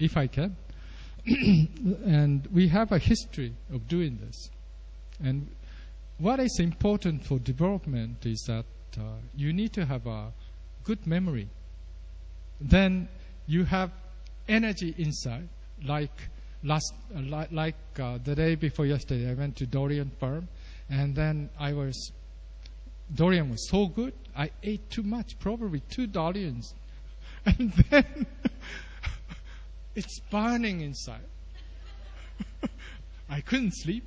if I can. And we have a history of doing this. And what is important for development is that you need to have a good memory. Then you have energy inside, like the day before yesterday, I went to durian farm, and then durian was so good, I ate too much, probably 2 durians, and then it's burning inside. I couldn't sleep,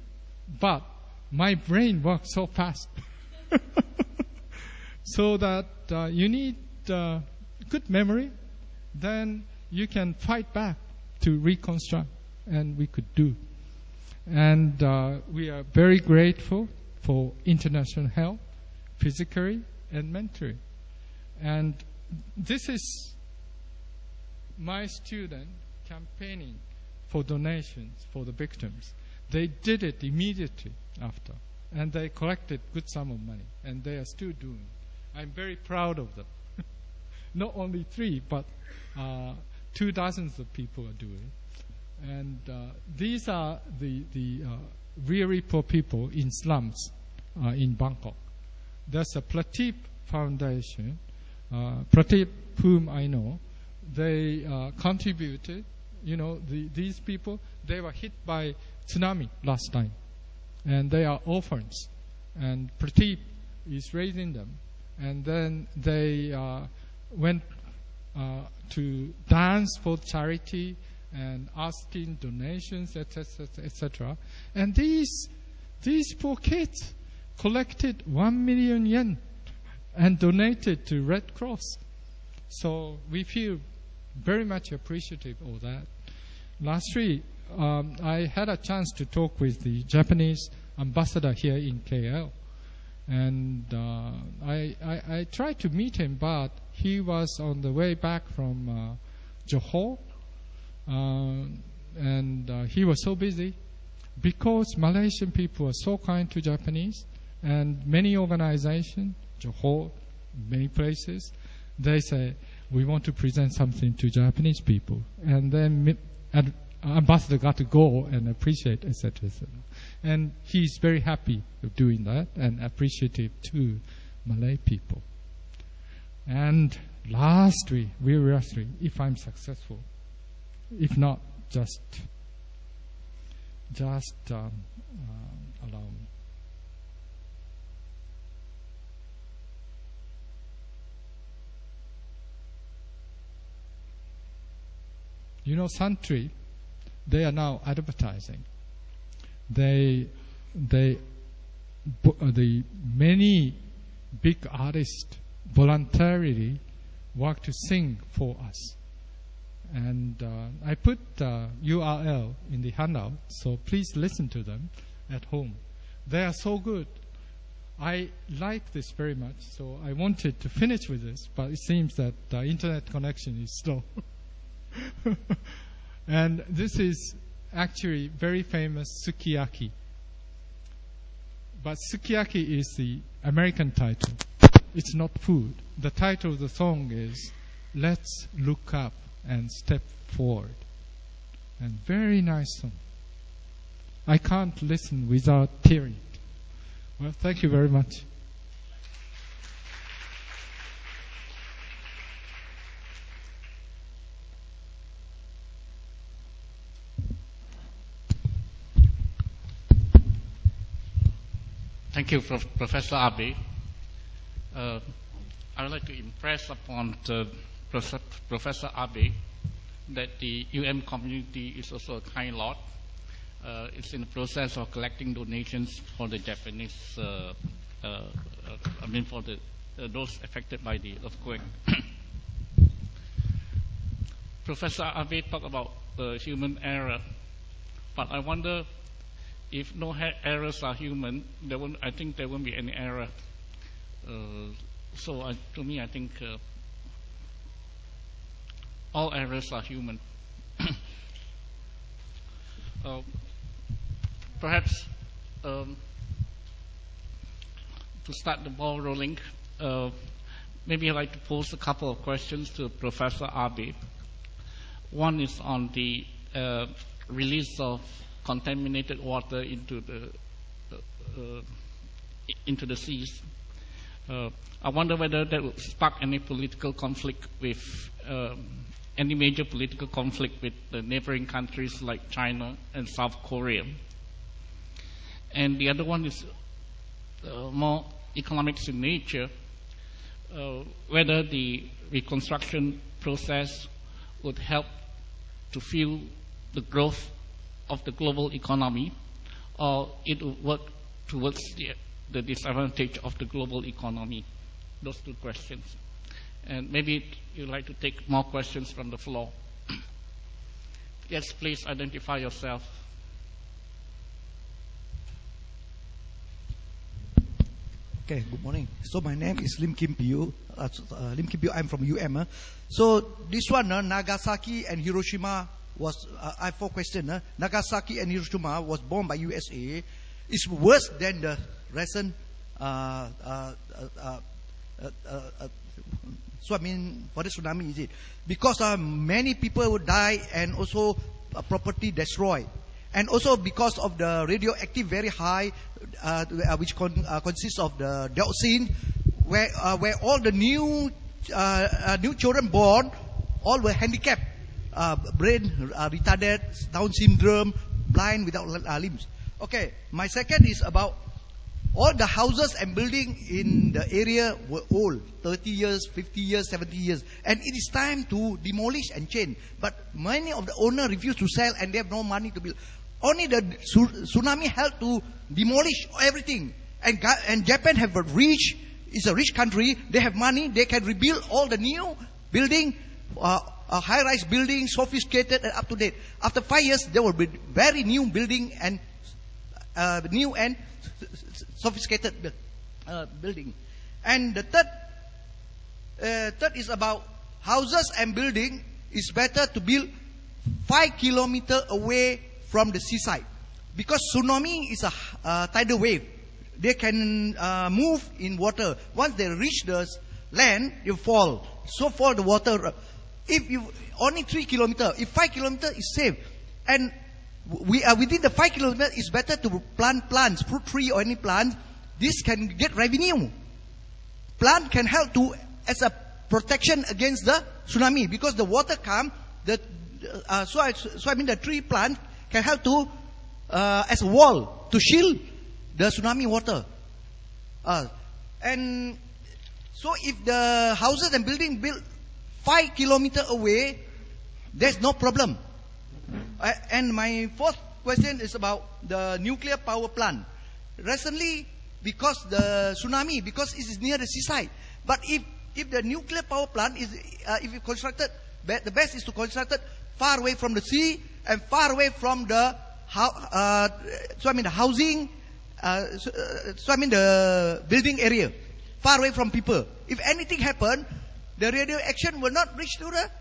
but my brain worked so fast. So that you need good memory, then you can fight back to reconstruct, and we could do. And we are very grateful for international help, physically and mentally. And this is my student campaigning for donations for the victims. They did it immediately after, and they collected good sum of money, and they are still doing. I'm very proud of them. Not only 3, but 2 dozens of people are doing. And these are the really poor people in slums in Bangkok. There's a Prateep Foundation, Prateep, whom I know. They contributed. These people, they were hit by tsunami last time, and they are orphans. And Prateep is raising them. And then they went to dance for charity and asking donations, etc., etc. And these poor kids collected 1 million yen and donated to Red Cross. So we feel very much appreciative of that. Last week, I had a chance to talk with the Japanese ambassador here in KL. And I tried to meet him, but he was on the way back from Johor. And he was so busy because Malaysian people are so kind to Japanese, and many organizations, Johor, many places, they say, we want to present something to Japanese people. And then ambassador got to go and appreciate, etc., etc. And he's very happy of doing that and appreciative to Malay people. And lastly, if I'm successful, if not, just allow me. Santry, they are now advertising. The many big artists voluntarily work to sing for us. And I put URL in the handout, so please listen to them at home. They are so good. I like this very much, so I wanted to finish with this, but it seems that the internet connection is slow. And this is actually very famous sukiyaki. But sukiyaki is the American title. It's not food. The title of the song is Let's Look Up and Step Forward. And very nice song. I can't listen without tearing. Well, thank you very much. Thank you, Professor Abe. I would like to impress upon Professor Abe that the UM community is also a kind lot. It's in the process of collecting donations for the Japanese, for those affected by the earthquake. Professor Abe talked about human error, but I wonder if no errors are human, I think there won't be any error. To me, I think all errors are human. Perhaps to start the ball rolling, maybe I'd like to pose a couple of questions to Professor Abe. One is on the release of contaminated water into the seas. I wonder whether that will spark any political conflict with any major political conflict with the neighboring countries like China and South Korea. And the other one is more economics in nature, whether the reconstruction process would help to fuel the growth of the global economy, or it would work towards the disadvantage of the global economy. Those two questions. And maybe you'd like to take more questions from the floor. Yes, please identify yourself. Okay, good morning. So my name is Lim Kim. I'm from UM. So this one, Nagasaki and Hiroshima was. I have 4 questions. Nagasaki and Hiroshima was bombed by USA. It's worse than the recent. So I mean, for the tsunami, is it? Because many people would die and also property destroyed. And also because of the radioactive very high, which consists of the dioxin, where all the new children born, all were handicapped, brain retarded, Down syndrome, blind without limbs. Okay, my second is about all the houses and buildings in the area were old, 30 years, 50 years, 70 years. And it is time to demolish and change. But many of the owners refuse to sell and they have no money to build. Only the tsunami helped to demolish everything. And Japan have is a rich country. They have money. They can rebuild all the new building, high-rise buildings, sophisticated and up to date. After 5 years, there will be very new building and new and sophisticated building. And the third is about houses and building. It's better to build 5 kilometers away from the seaside, because tsunami is a tidal wave. They can move in water. Once they reach the land, you fall. So fall the water. If you only 3 kilometers, if 5 kilometers is safe, and we are within the 5 kilometers, it's better to plant plants, fruit tree or any plant. This can get revenue. Plant can help to as a protection against the tsunami, because the water come. So I mean the tree plant can help to as a wall to shield the tsunami water. And so if the houses and building built 5 kilometers away, there's no problem. And my fourth question is about the nuclear power plant. Recently, because the tsunami, because it is near the seaside. But if the nuclear power plant is, if you constructed, the best is to construct it far away from the sea and far away from the, the housing, the building area, far away from people. If anything happen, the radioaction will not reach to the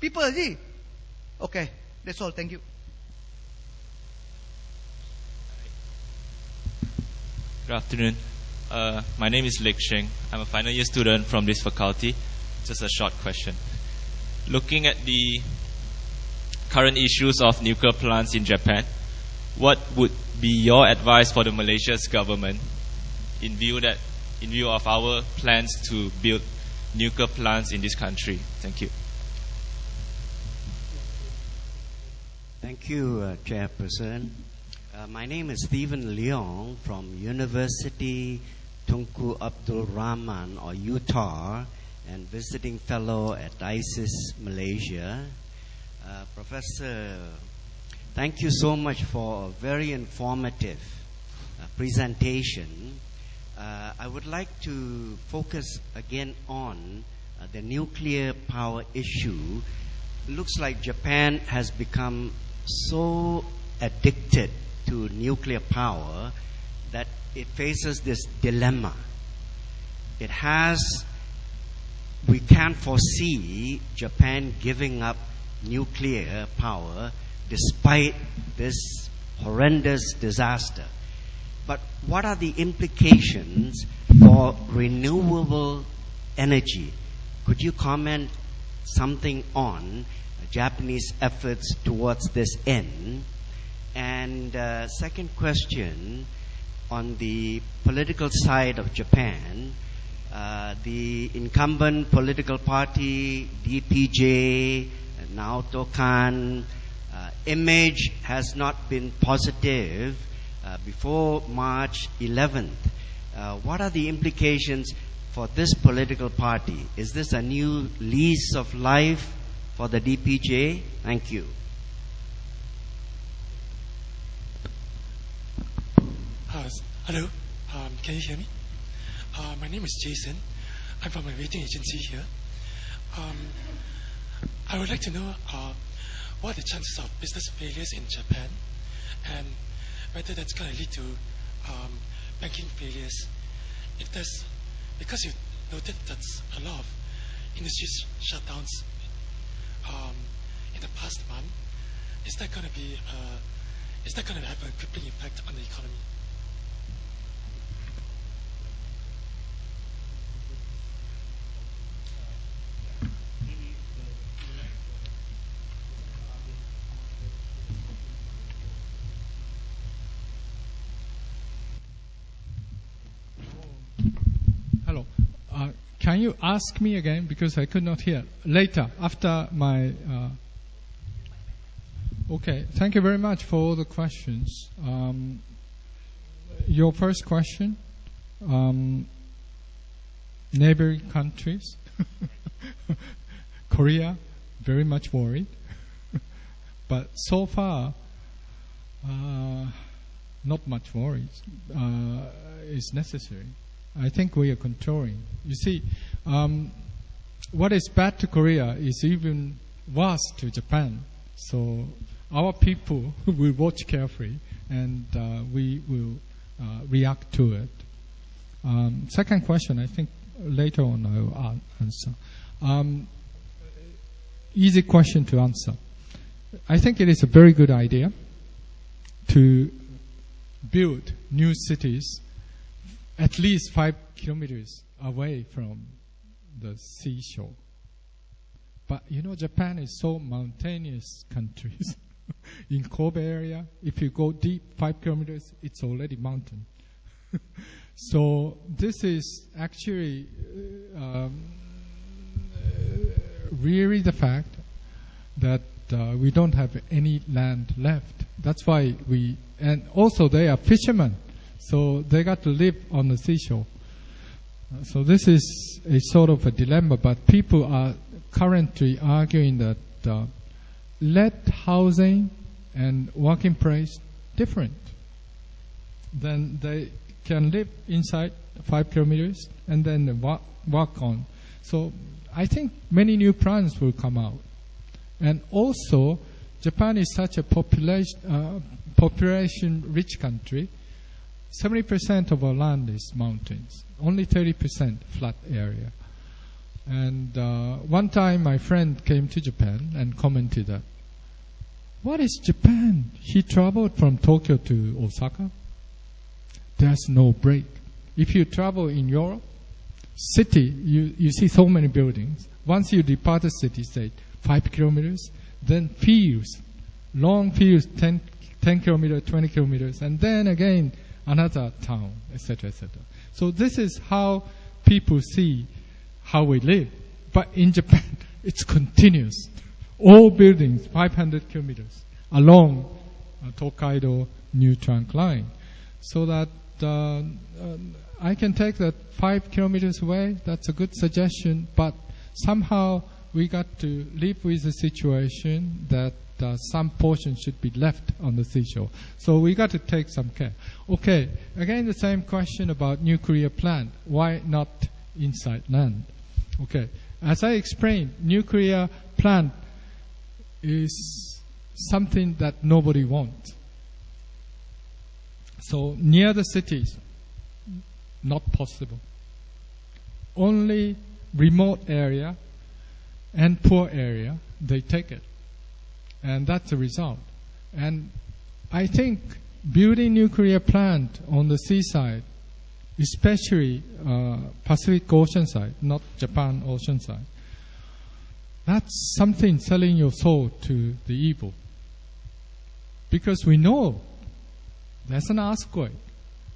people, see? Okay, that's all. Thank you. Good afternoon. My name is Shing. I'm a final year student from this faculty. Just a short question. Looking at the current issues of nuclear plants in Japan, what would be your advice for the Malaysia's government in view of our plans to build nuclear plants in this country? Thank you. Thank you, Chairperson. My name is Stephen Liang from University Tunku Abdul Rahman, or Utah, and visiting fellow at ISIS Malaysia. Professor, thank you so much for a very informative presentation. I would like to focus again on the nuclear power issue. It looks like Japan has become so addicted to nuclear power that it faces this dilemma. We can't foresee Japan giving up nuclear power despite this horrendous disaster. But what are the implications for renewable energy? Could you comment something on Japanese efforts towards this end? And second question, on the political side of Japan, the incumbent political party, DPJ, Naoto Kan, image has not been positive before March 11th. What are the implications for this political party? Is this a new lease of life for the DPJ? Thank you. Hello, can you hear me? My name is Jason. I'm from a rating agency here. I would like to know what are the chances of business failures in Japan, and whether that's going to lead to banking failures. If there's, because you noted that a lot of industries shutdowns in the past month, is that going to have a crippling effect on the economy? Hello. Can you ask me again, because I could not hear? Later, after my... Okay, thank you very much for all the questions. Your first question, neighboring countries. Korea, very much worried. But so far, not much worry is necessary. I think we are controlling. You see, what is bad to Korea is even worse to Japan. So our people will watch carefully, and we will react to it. Second question, I think later on I will answer. Easy question to answer. I think it is a very good idea to build new cities at least 5 kilometers away from the seashore. But you know, Japan is so mountainous country. In Kobe area, if you go deep 5 kilometers, it's already mountain. So this is actually really the fact that we don't have any land left. That's why and also they are fishermen, so they got to live on the seashore. So this is a sort of a dilemma, but people are currently arguing that let housing and working place different. Then they can live inside 5 kilometers and then walk on. So I think many new plans will come out. And also, Japan is such a population-rich country. 70% of our land is mountains. Only 30% flat area. And one time my friend came to Japan and commented that, what is Japan? He traveled from Tokyo to Osaka. There's no break. If you travel in Europe, city, you see so many buildings. Once you depart the city, say 5 kilometers, then fields, long fields, 10 kilometers, 20 kilometers, and then again another town, etc., etc. So this is how people see how we live. But in Japan, it's continuous. All buildings, 500 kilometers, along Tokaido New Trunk Line. So that I can take that 5 kilometers away. That's a good suggestion. But somehow we got to live with the situation that some portion should be left on the seashore. So we got to take some care. Okay, again the same question about nuclear plant. Why not inside land? Okay, as I explained, nuclear plant is something that nobody wants. So near the cities, not possible. Only remote area and poor area, they take it. And that's the result. And I think building nuclear plant on the seaside, especially Pacific Ocean side, not Japan Ocean side, That's something selling your soul to the evil. Because we know there's an earthquake.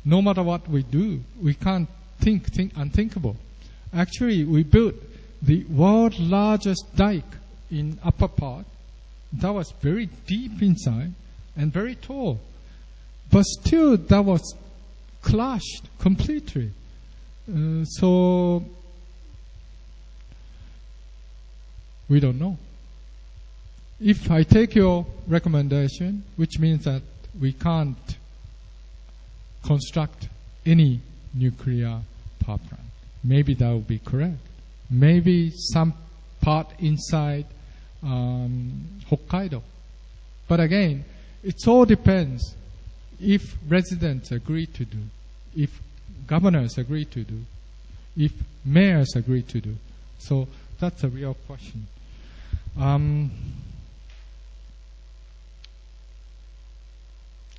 No matter what we do, we can't think unthinkable. Actually, we built the world's largest dike in upper part. That was very deep inside and very tall. But still, that was crushed completely. So, we don't know. If I take your recommendation, which means that we can't construct any nuclear power plant, maybe that would be correct. Maybe some part inside Hokkaido. But again, it all depends if residents agree to do, if governors agree to do, if mayors agree to do. So that's a real question.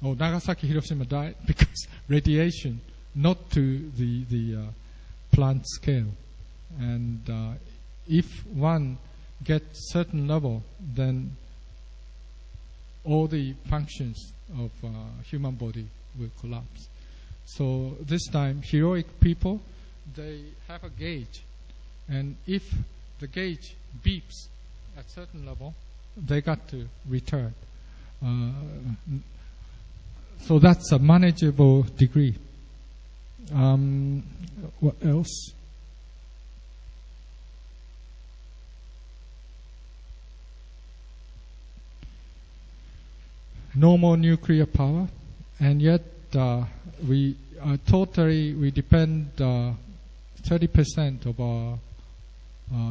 Nagasaki, Hiroshima died because radiation, not to the plant scale. And if one gets certain level, then all the functions of human body will collapse. So this time, heroic people, they have a gauge. And if the gauge beeps at certain level, they got to return. So that's a manageable degree. What else? No more nuclear power, and yet we depend 30% of our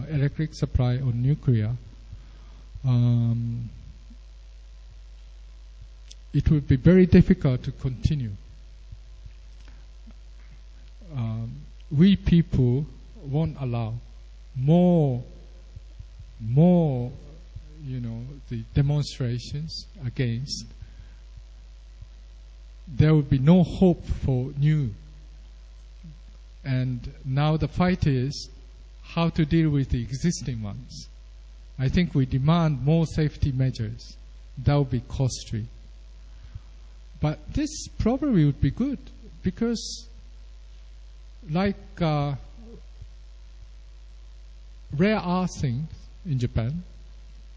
electric supply on nuclear. It would be very difficult to continue. We people won't allow more, the demonstrations against. There would be no hope for new. And now the fight is how to deal with the existing ones. I think we demand more safety measures. That would be costly. But this probably would be good because like rare earth things in Japan,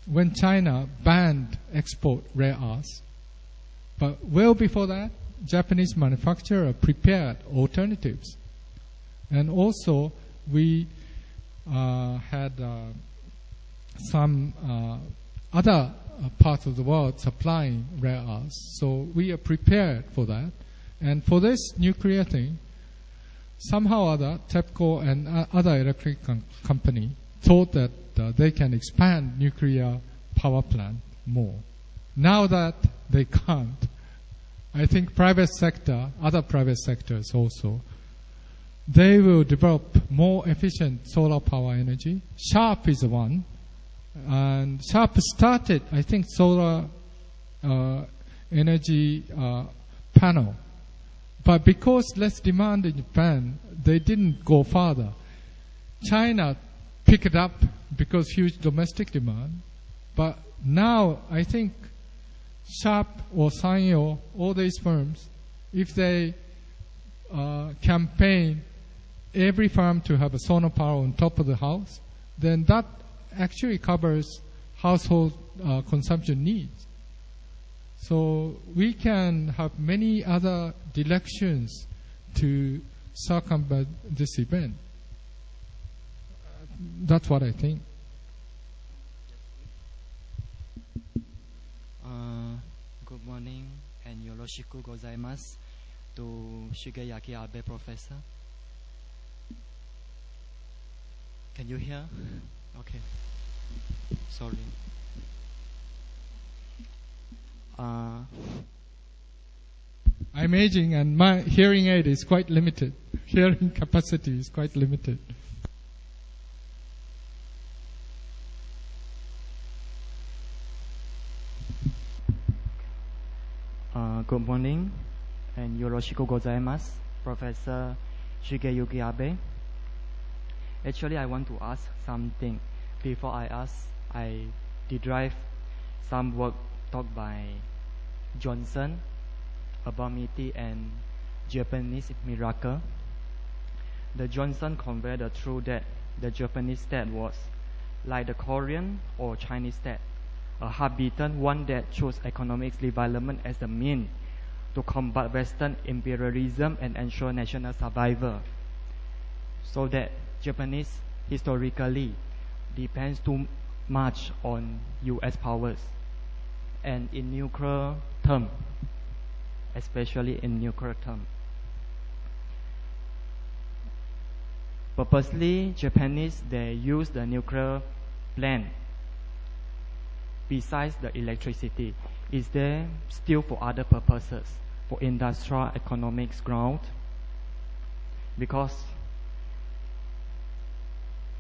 when China banned export rare earths, but well before that, Japanese manufacturers prepared alternatives. And also, we had some other parts of the world supplying rare earths. So we are prepared for that. And for this nuclear thing, somehow or other, TEPCO and other electric company thought that they can expand nuclear power plant more. Now that they can't, I think other private sectors also, they will develop more efficient solar power energy. Sharp is one. And Sharp started, I think, solar energy panel. But because less demand in Japan, they didn't go further. China picked it up because huge domestic demand. But now, I think Sharp or Sanyo, all these firms, if they campaign every farm to have a solar power on top of the house, then that actually covers household consumption needs. So we can have many other directions to circumvent this event. That's what I think. Good morning and yoroshiku gozaimasu to Shigeyuki Abe Professor. Can you hear? Okay. Sorry. I'm aging and my hearing aid is quite limited. Hearing capacity is quite limited. Good morning and yoroshiku gozaimasu, Professor Shigeyuki Abe. Actually, I want to ask something. before I ask, I derive some work taught by Johnson, Abamiti, and Japanese miracle. The Johnson conveyed the truth that the Japanese state was like the Korean or Chinese state, a habitant one that chose economic development as the means to combat Western imperialism and ensure national survival. So that Japanese historically depends too much on US powers, and in nuclear term, especially in nuclear term. Purposely, Japanese, they use the nuclear plant besides the electricity. Is there still for other purposes, for industrial economics ground? Because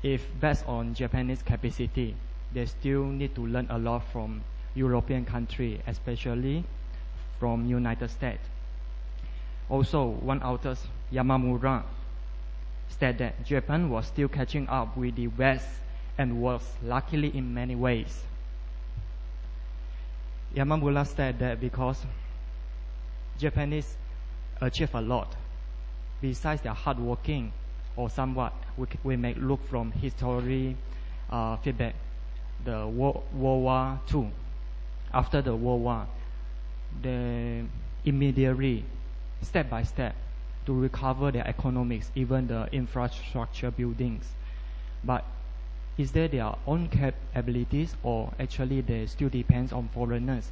if based on Japanese capacity, they still need to learn a lot from European country, especially from United States. Also, one author, Yamamura, said that Japan was still catching up with the West and was luckily in many ways. Yamamura said that because Japanese achieve a lot, besides their hard working or somewhat, we may look from history feedback. The World War II, after the World War, they immediately, step by step, to recover their economics, even the infrastructure buildings. But is there their own capabilities, or actually they still depends on foreigners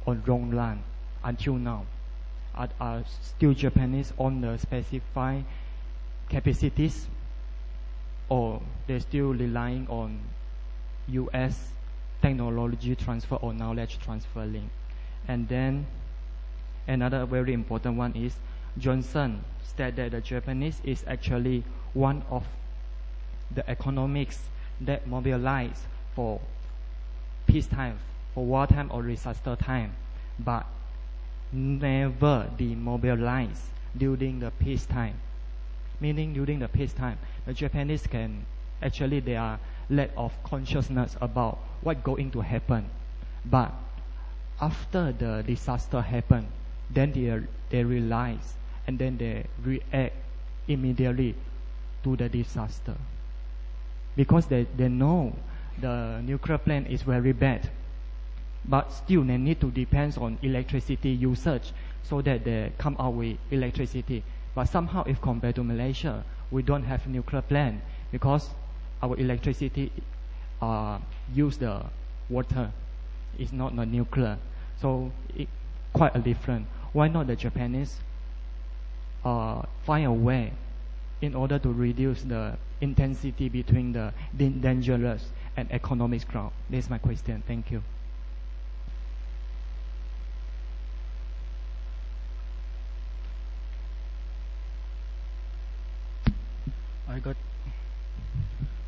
on wrong land until now? Are still Japanese on the specified capacities, or they still relying on US technology transfer or knowledge transfer link? And then another very important one is Johnson said that the Japanese is actually one of the economics that mobilize for peacetime, for wartime or disaster time, but never demobilize during the peacetime. Meaning during the peacetime, the Japanese can actually, they are lack of consciousness about what's going to happen. But after the disaster happen, then they realize and then they react immediately to the disaster. Because they know the nuclear plant is very bad. But still they need to depend on electricity usage so that they come out with electricity. But somehow if compared to Malaysia, we don't have nuclear plant because our electricity use the water. It's not the nuclear. So it quite a different. Why not the Japanese find a way in order to reduce the intensity between the dangerous and economic ground? That's my question. Thank you.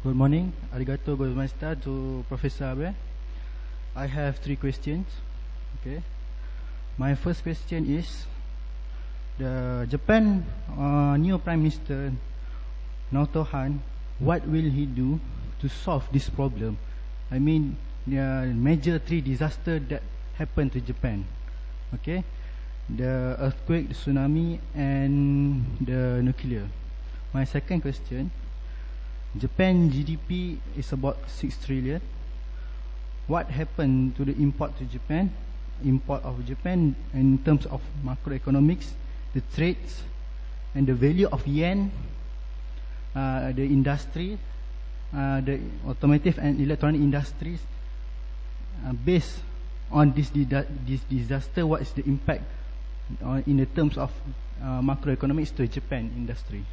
Good morning. Arigato gozaimashita to Professor Abe. I have 3 questions. Okay. My first question is, the Japan new Prime Minister Naoto Han, what will he do to solve this problem? I mean, there are major 3 disasters that happened to Japan. Okay, the earthquake, the tsunami, and the nuclear. My second question, Japan GDP is about 6 trillion. What happened to the import to Japan? Import of Japan in terms of macroeconomics, the trades, and the value of yen, the industry, the automotive and electronic industries. Based on this disaster, what is the impact in the terms of macroeconomics to Japan industry?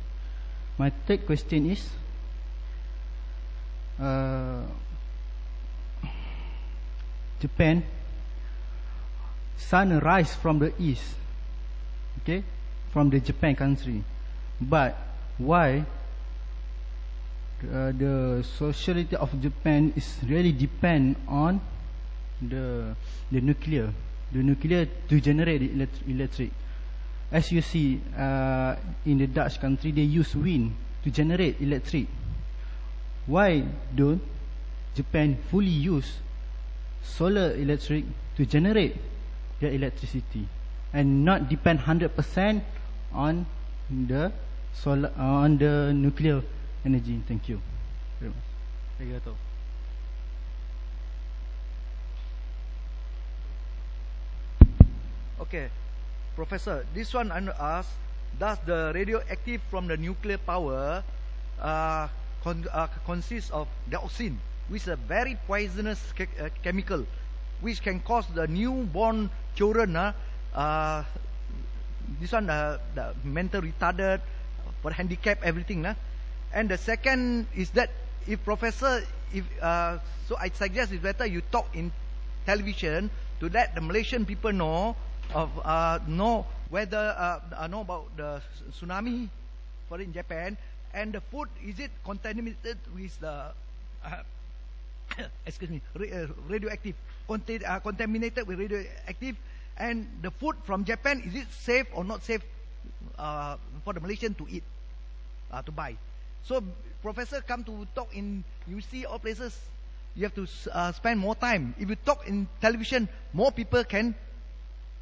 My third question is, Japan, sun rise from the east, okay, from the Japan country, but why the sociality of Japan is really depend on the nuclear to generate the electric. As you see, in the Dutch country, they use wind to generate electric. Why don't Japan fully use solar electric to generate their electricity and not depend 100% on the solar on the nuclear energy. Thank you very much. Arigato. Okay, Professor, this one I want to ask, does the radioactive from the nuclear power consist of dioxin, which is a very poisonous chemical, which can cause the newborn children, this one, the mental retarded, for handicapped, everything. And the second is that if Professor, so I suggest it's better you talk in television to let the Malaysian people know whether know about the tsunami for in Japan, and the food, is it contaminated with the excuse me, radioactive, contaminated with radioactive, and the food from Japan, is it safe or not safe for the Malaysian to eat, to buy? So Professor come to talk in, you see all places, you have to spend more time. If you talk in television, more people can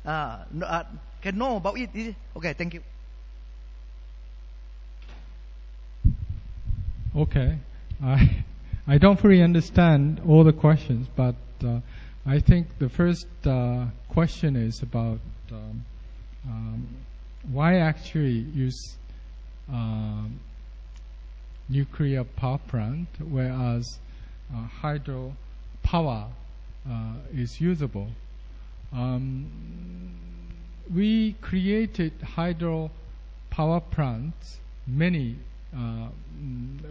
know about it. Okay, thank you. Okay, I don't fully understand all the questions, but I think the first question is about why actually use nuclear power plant, whereas hydro power is usable. We created hydro power plants many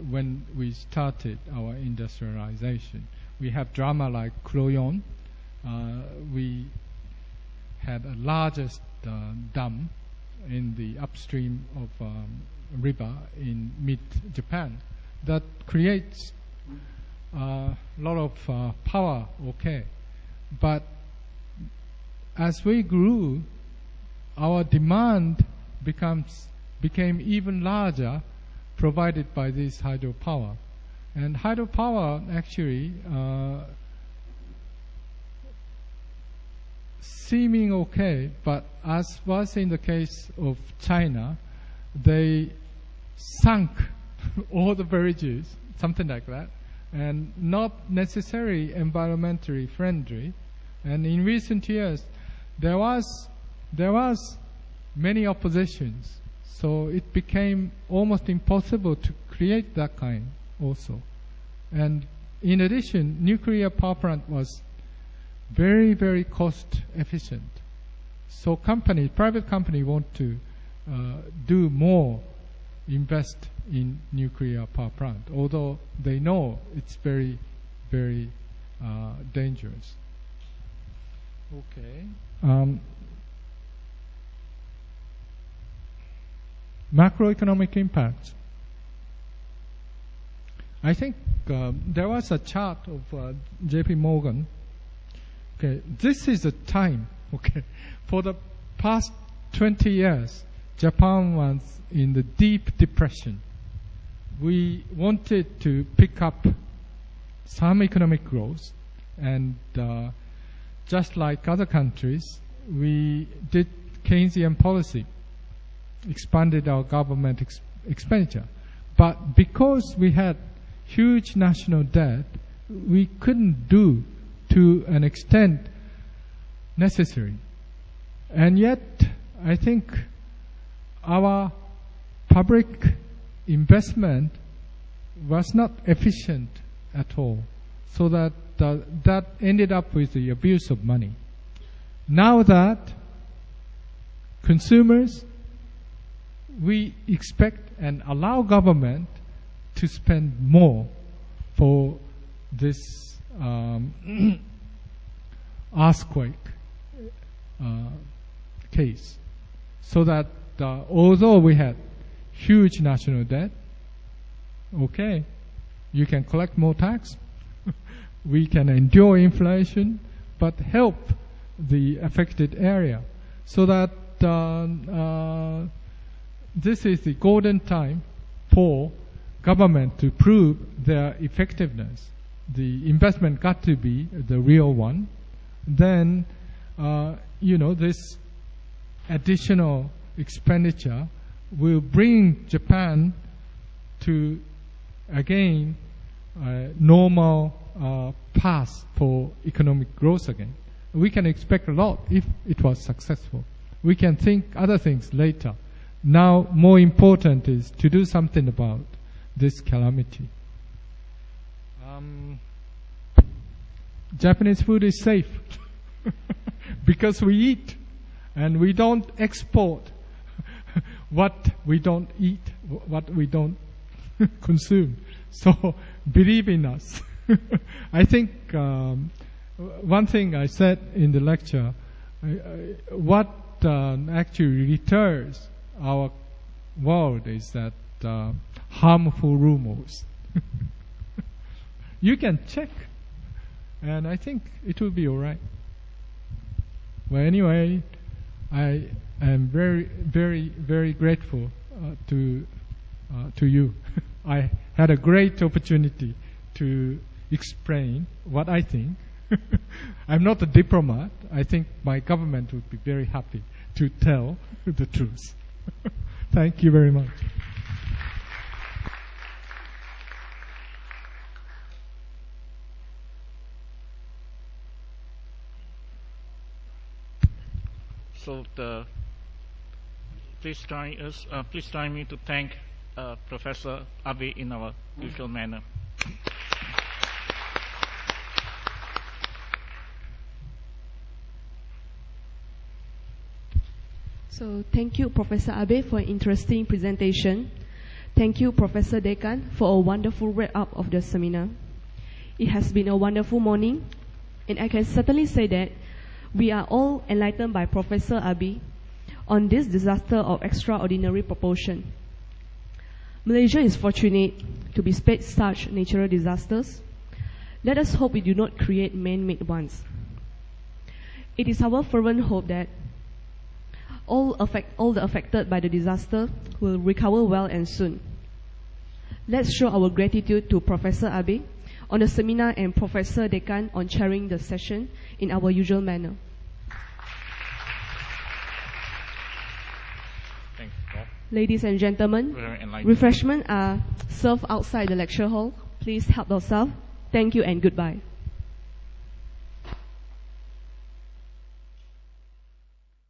when we started our industrialization. We have drama like Kloyon. We had a largest dam in the upstream of river in mid-Japan that creates a lot of power, okay. But as we grew, our demand became even larger, provided by this hydropower. And hydropower actually seeming okay, but as was in the case of China, they sunk all the villages, something like that, and not necessarily environmentally friendly. And in recent years, there was many oppositions, so it became almost impossible to create that kind also. And in addition, nuclear power plant was very, very cost efficient. So private company want to do more, invest in nuclear power plant, although they know it's very, very dangerous. Okay. Macroeconomic impacts. I think there was a chart of J.P. Morgan. Okay, this is the time. Okay, for the past 20 years, Japan was in the deep depression. We wanted to pick up some economic growth, and just like other countries, we did Keynesian policy, expanded our government expenditure. But because we had huge national debt, we couldn't do to an extent necessary. And yet, I think our public investment was not efficient at all, so that that ended up with the abuse of money. Now that consumers, we expect and allow government to spend more for this earthquake case, so that although we had huge national debt, okay, you can collect more tax, we can endure inflation, but help the affected area, so that this is the golden time for government to prove their effectiveness. the investment got to be the real one, then this additional expenditure will bring Japan to again normal path for economic growth again. We can expect a lot if it was successful. We can think other things later. Now, more important is to do something about this calamity. Japanese food is safe because we eat and we don't export what we don't eat, what we don't consume. So believe in us. I think one thing I said in the lecture, what actually deters our world is that harmful rumors. You can check, and I think it will be all right. Well, anyway, I am very, very, very grateful to you. I had a great opportunity to explain what I think. I'm not a diplomat. I think my government would be very happy to tell the truth. Thank you very much. So please join me to thank Professor Abe in our usual manner. So thank you, Professor Abe, for an interesting presentation. Thank you, Professor Dekan, for a wonderful wrap-up of the seminar. It has been a wonderful morning, and I can certainly say that we are all enlightened by Professor Abe on this disaster of extraordinary proportion. Malaysia is fortunate to be spared such natural disasters. Let us hope we do not create man-made ones. It is our fervent hope that all the affected by the disaster will recover well and soon. Let's show our gratitude to Professor Abe on the seminar and Professor Dekan on chairing the session in our usual manner. Thanks, Bob. Ladies and gentlemen, refreshments are served outside the lecture hall. Please help yourself. Thank you and goodbye.